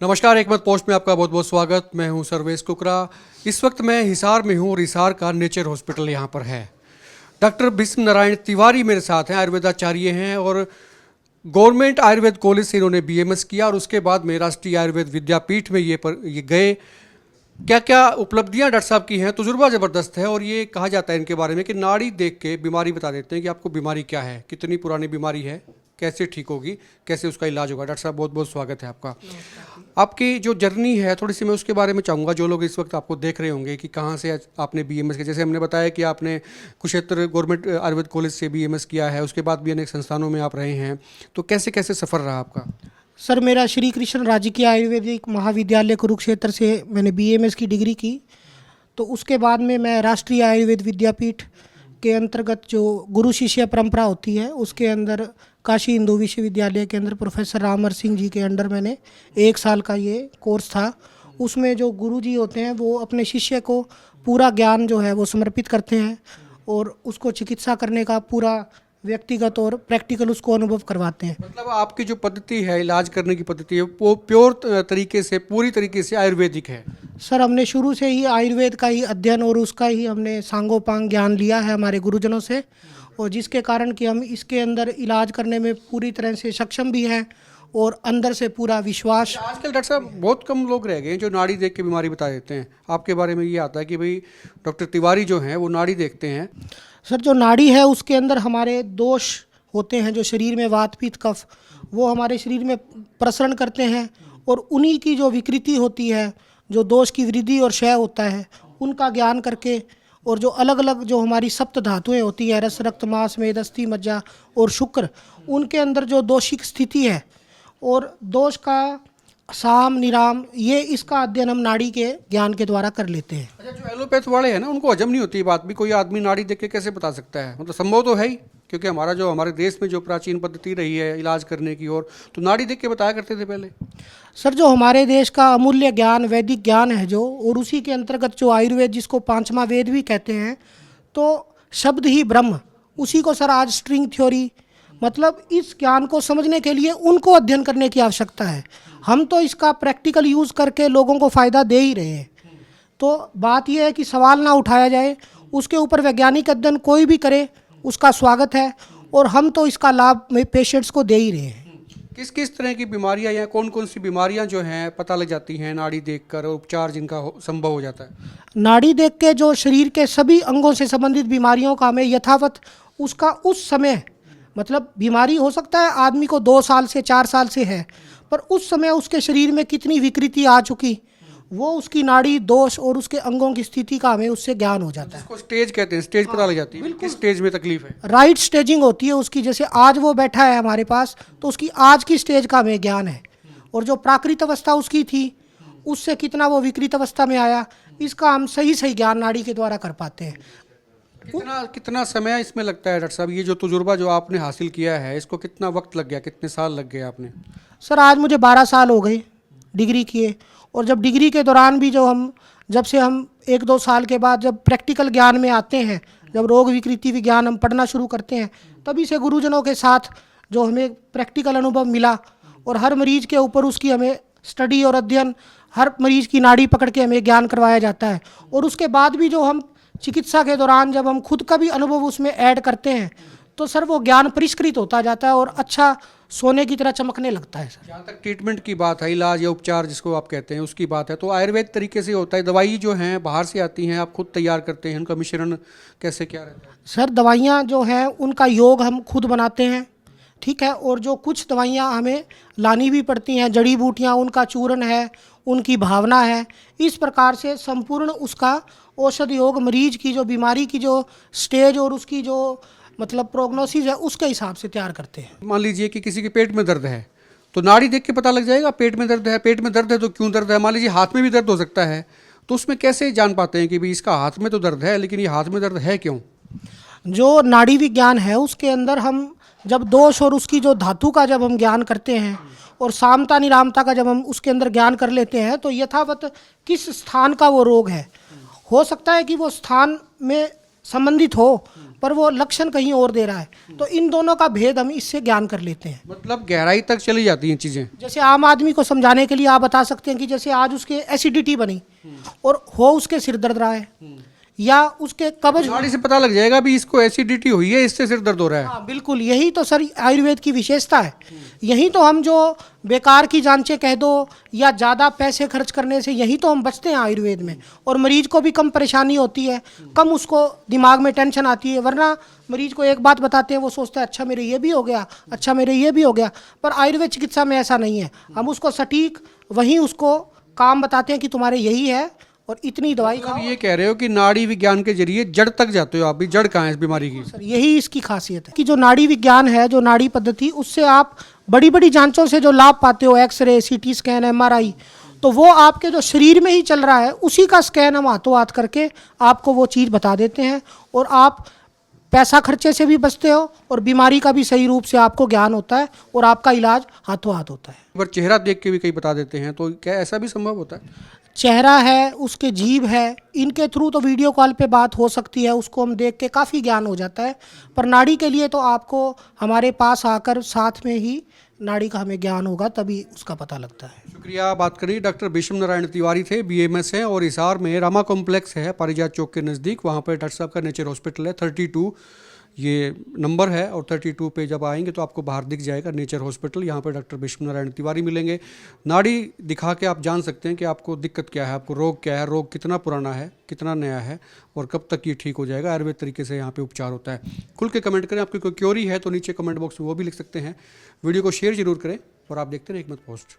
नमस्कार, एक मत पोस्ट में आपका बहुत बहुत स्वागत। मैं हूं सर्वेश कुकरा। इस वक्त मैं हिसार में हूं और हिसार का नेचर हॉस्पिटल यहां पर है। डॉक्टर भीष्म नारायण तिवारी मेरे साथ हैं, आयुर्वेदाचार्य हैं और गवर्नमेंट आयुर्वेद कॉलेज से इन्होंने बीएमएस किया और उसके बाद में राष्ट्रीय आयुर्वेद विद्यापीठ में ये गए। क्या क्या उपलब्धियां डॉक्टर साहब की हैं, तजुर्बा ज़बरदस्त है। और ये कहा जाता है इनके बारे में कि नाड़ी देख के बीमारी बता देते हैं कि आपको बीमारी क्या है, कितनी पुरानी बीमारी है, कैसे ठीक होगी, कैसे उसका इलाज होगा। डॉक्टर साहब बहुत बहुत स्वागत है आपका। आपकी जो जर्नी है थोड़ी सी मैं उसके बारे में चाहूँगा। जो लोग इस वक्त आपको देख रहे होंगे कि कहाँ से आपने बीएमएस किया, जैसे हमने बताया कि आपने कुरुक्षेत्र गवर्नमेंट आयुर्वेद कॉलेज से बीएमएस किया है, उसके बाद भी अनेक संस्थानों में आप रहे हैं, तो कैसे कैसे सफ़र रहा आपका? सर, मेरा श्री कृष्ण राजकीय आयुर्वेदिक महाविद्यालय कुरुक्षेत्र से मैंने बीएमएस की डिग्री की। तो उसके बाद में मैं राष्ट्रीय आयुर्वेद विद्यापीठ के अंतर्गत जो गुरु शिष्य परंपरा होती है उसके अंदर काशी हिंदू विश्वविद्यालय के अंदर प्रोफेसर रामर सिंह जी के अंडर मैंने 1 साल का ये कोर्स था। उसमें जो गुरु जी होते हैं वो अपने शिष्य को पूरा ज्ञान जो है वो समर्पित करते हैं और उसको चिकित्सा करने का पूरा व्यक्तिगत और प्रैक्टिकल उसको अनुभव करवाते हैं। मतलब आपकी जो पद्धति है, इलाज करने की पद्धति है, वो प्योर तरीके से, पूरी तरीके से आयुर्वेदिक है। सर, हमने शुरू से ही आयुर्वेद का ही अध्ययन और उसका ही हमने सांगोपांग ज्ञान लिया है हमारे गुरुजनों से, और जिसके कारण कि हम इसके अंदर इलाज करने में पूरी तरह से सक्षम भी हैं और अंदर से पूरा विश्वास। आजकल डॉक्टर साहब बहुत कम लोग रह गए हैं जो नाड़ी देख के बीमारी बता देते हैं। आपके बारे में ये आता है कि भाई डॉक्टर तिवारी जो हैं वो नाड़ी देखते हैं। सर, जो नाड़ी है उसके अंदर हमारे दोष होते हैं जो शरीर में वात पित्त कफ वो हमारे शरीर में प्रसरण करते हैं, और उन्हीं की जो विकृति होती है, जो दोष की वृद्धि और क्षय होता है, उनका ज्ञान करके, और जो अलग अलग जो हमारी सप्त धातुएं होती है, रस रक्त मांस मेद अस्थि मज्जा और शुक्र, उनके अंदर जो दोषिक स्थिति है और दोष का साम निराम, ये इसका अध्ययन हम नाड़ी के ज्ञान के द्वारा कर लेते हैं। अच्छा, जो एलोपैथ वाले हैं ना, उनको हजम नहीं होती बात भी। कोई आदमी नाड़ी देख के कैसे बता सकता है? मतलब संभव तो है ही, क्योंकि हमारे देश में जो प्राचीन पद्धति रही है इलाज करने की, और तो नाड़ी देख के बताया करते थे पहले। सर, जो हमारे देश का अमूल्य ज्ञान वैदिक ज्ञान है जो, और उसी के अंतर्गत जो आयुर्वेद जिसको 5वां वेद भी कहते हैं, तो शब्द ही ब्रह्म, उसी को सर आज स्ट्रिंग थ्योरी, मतलब इस ज्ञान को समझने के लिए उनको अध्ययन करने की आवश्यकता है। हम तो इसका प्रैक्टिकल यूज़ करके लोगों को फ़ायदा दे ही रहे हैं। तो बात यह है कि सवाल ना उठाया जाए, उसके ऊपर वैज्ञानिक अध्ययन कोई भी करे उसका स्वागत है, और हम तो इसका लाभ पेशेंट्स को दे ही रहे हैं। किस किस तरह की बीमारियां या कौन कौन सी बीमारियां जो हैं पता लग जाती हैं नाड़ी देखकर, और उपचार जिनका संभव हो जाता है? नाड़ी देख के जो शरीर के सभी अंगों से संबंधित बीमारियों का हमें यथावत उसका उस समय, मतलब बीमारी हो सकता है आदमी को 2 साल से 4 साल से है, पर उस समय उसके शरीर में कितनी विकृति आ चुकी, वो उसकी नाड़ी दोष और उसके अंगों की स्थिति का हमें उससे ज्ञान हो जाता है। इसको स्टेज कहते हैं, स्टेज पता लग जाती है किस स्टेज में तकलीफ है। राइट स्टेजिंग होती है उसकी। जैसे आज वो बैठा है हमारे पास, तो उसकी आज की स्टेज का हमें ज्ञान है, और जो प्राकृत अवस्था उसकी थी उससे कितना वो विकृत अवस्था में आया, इसका हम सही सही ज्ञान नाड़ी के द्वारा कर पाते हैं। कितना समय इसमें लगता है डॉक्टर साहब? ये जो तजुर्बा जो आपने हासिल किया है, इसको कितना वक्त लग गया, कितने साल लग गए आपने? सर, आज मुझे 12 साल हो गए डिग्री किए, और जब डिग्री के दौरान भी जब से हम 1-2 साल के बाद जब प्रैक्टिकल ज्ञान में आते हैं, जब रोग विकृति विज्ञान हम पढ़ना शुरू करते हैं, तभी से गुरुजनों के साथ जो हमें प्रैक्टिकल अनुभव मिला, और हर मरीज के ऊपर उसकी हमें स्टडी और अध्ययन, हर मरीज की नाड़ी पकड़ के हमें ज्ञान करवाया जाता है, और उसके बाद भी जो हम चिकित्सा के दौरान जब हम खुद का भी अनुभव उसमें ऐड करते हैं, तो सर वो ज्ञान परिष्कृत होता जाता है और अच्छा सोने की तरह चमकने लगता है। सर, जहाँ तक ट्रीटमेंट की बात है, इलाज या उपचार जिसको आप कहते हैं उसकी बात है, तो आयुर्वेद तरीके से होता है। दवाई जो हैं बाहर से आती हैं, आप खुद तैयार करते हैं, उनका मिश्रण कैसे क्या रहता है? सर, दवाइयाँ जो हैं उनका योग हम खुद बनाते हैं, ठीक है, और जो कुछ दवाइयाँ हमें लानी भी पड़ती हैं, जड़ी बूटियाँ, उनका चूर्ण है, उनकी भावना है, इस प्रकार से संपूर्ण उसका औषध योग मरीज की जो बीमारी की जो स्टेज और उसकी जो मतलब प्रोग्नोसिस है उसके हिसाब से तैयार करते हैं। मान लीजिए कि किसी के पेट में दर्द है, तो नाड़ी देख के पता लग जाएगा पेट में दर्द है। पेट में दर्द है तो क्यों दर्द है? मान लीजिए हाथ में भी दर्द हो सकता है, तो उसमें कैसे जान पाते हैं कि भाई इसका हाथ में तो दर्द है, लेकिन ये हाथ में दर्द है क्यों? जो नाड़ी विज्ञान है उसके अंदर हम जब दोष और उसकी जो धातु का जब हम ज्ञान करते हैं, और सामता निरामता का जब हम उसके अंदर ज्ञान कर लेते हैं, तो यथावत किस स्थान का वो रोग है, हो सकता है कि वो स्थान में संबंधित हो पर वो लक्षण कहीं और दे रहा है, तो इन दोनों का भेद हम इससे ज्ञान कर लेते हैं। मतलब गहराई तक चली जाती हैं चीज़ें। जैसे आम आदमी को समझाने के लिए आप बता सकते हैं कि जैसे आज उसके एसिडिटी बनी और हो उसके सिर दर्द रहा है या उसके कब्ज। नाड़ी से पता लग जाएगा भी इसको एसिडिटी हुई है, इससे सिर दर्द हो रहा है। हाँ बिल्कुल, यही तो सर आयुर्वेद की विशेषता है। यही तो हम जो बेकार की जांचें कह दो या ज़्यादा पैसे खर्च करने से यही तो हम बचते हैं आयुर्वेद में, और मरीज को भी कम परेशानी होती है, कम उसको दिमाग में टेंशन आती है। वरना मरीज को एक बात बताते हैं, वो सोचता है अच्छा मेरे ये भी हो गया, अच्छा मेरे ये भी हो गया। पर आयुर्वेद चिकित्सा में ऐसा नहीं है, हम उसको सटीक वहीं उसको काम बताते हैं कि तुम्हारे यही है और इतनी दवाई मतलब ये कह रहे हो कि नाड़ी विज्ञान के जरिए जड़ तक जाते हो आप भी, जड़ कहाँ है इस बीमारी की? सर यही इसकी खासियत है कि जो नाड़ी विज्ञान है, जो नाड़ी पद्धति, उससे आप बड़ी बड़ी जांचों से जो लाभ पाते हो, एक्सरे, सीटी स्कैन, एमआरआई, तो वो आपके जो शरीर में ही चल रहा है उसी का स्कैन हम हाथों हाथ करके आपको वो चीज़ बता देते हैं, और आप पैसा खर्चे से भी बचते हो और बीमारी का भी सही रूप से आपको ज्ञान होता है और आपका इलाज हाथों हाथ होता है। पर चेहरा देख के भी कई बता देते हैं, तो क्या ऐसा भी संभव होता है? चेहरा है, उसके जीभ है, इनके थ्रू तो वीडियो कॉल पे बात हो सकती है, उसको हम देख के काफ़ी ज्ञान हो जाता है। पर नाड़ी के लिए तो आपको हमारे पास आकर साथ में ही नाड़ी का हमें ज्ञान होगा, तभी उसका पता लगता है। शुक्रिया। बात करिए डॉक्टर भीष्म नारायण तिवारी थे, बीएमएस हैं और हिसार में रामा कॉम्प्लेक्स है पारिजात चौक के नज़दीक, वहाँ पर डॉक्टर साहब का नेचर हॉस्पिटल है। 32 ये नंबर है और 32 पे जब आएंगे तो आपको बाहर दिख जाएगा नेचर हॉस्पिटल। यहाँ पर डॉक्टर भीष्म नारायण तिवारी मिलेंगे। नाड़ी दिखा के आप जान सकते हैं कि आपको दिक्कत क्या है, आपको रोग क्या है, रोग कितना पुराना है, कितना नया है और कब तक ये ठीक हो जाएगा। आयुर्वेद तरीके से यहाँ पे उपचार होता है। खुल के कमेंट करें, आपकी कोई क्योरी है तो नीचे कमेंट बॉक्स में वो भी लिख सकते हैं। वीडियो को शेयर जरूर करें और आप देखते रहें हिकमत पोस्ट।